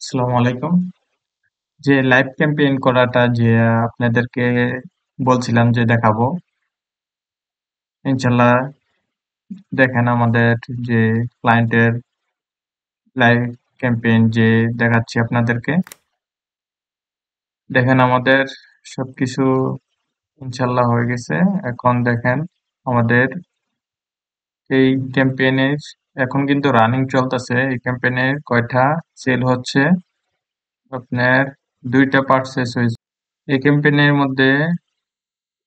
আসসালামু আলাইকুম। যে লাইভ ক্যাম্পেইন করাটা যে আপনাদেরকে বলছিলাম যে দেখাবো। ইনশাল্লাহ দেখেন আমাদের যে ক্লায়েন্টের লাইভ ক্যাম্পেইন যে দেখাচ্ছি আপনাদেরকে। দেখেন আমাদের সবকিছু ইনশাল্লাহ হয়ে গেছে। এখন দেখেন আমাদের এই ক্যাম্পেইনের এখন কিন্তু রানিং চলতেছে। এই ক্যাম্পেইনের কয়টা সেল হচ্ছে আপনার 2টা পারচেজ হয়েছে। এই ক্যাম্পেইনের মধ্যে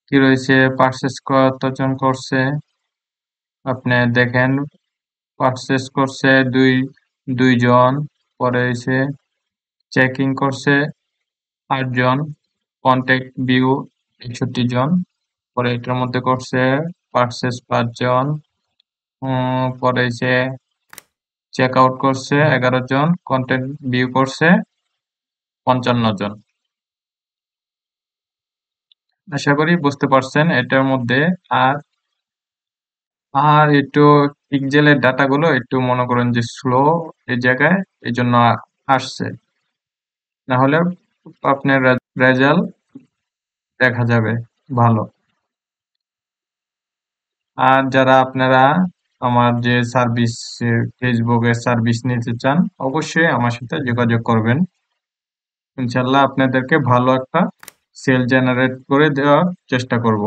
কি রয়েছে পারচেজ কতজন করছে আপনি দেখেন পারচেজ করছে দুইজন, পরে হইছে চেকিং করছে 8 জন, কন্টাক্ট ভিউ 61 জন, পরে এটার মধ্যে করছে পারচেজ 5 জন, পরে হইছে চেক আউট করছে 11 জন, কন্টেন্ট ভিউ করছে 55 জন। আশা করি বুঝতে পারছেন এটার মধ্যে। আর আর একটু পিক্সেলের ডাটাগুলো একটু মনে করেন যে স্লো এই জায়গায়, এই জন্য আসছে। না হলে আপনার রেজাল্ট দেখা যাবে ভালো। আর যারা আপনারা আমার যে সার্ভিস ফেসবুকের সার্ভিস নিতে চান অবশ্যই আমার সাথে যোগাযোগ করবেন। ইনশাল্লাহ আপনাদেরকে ভালো একটা সেল জেনারেট করে দেওয়ার চেষ্টা করব।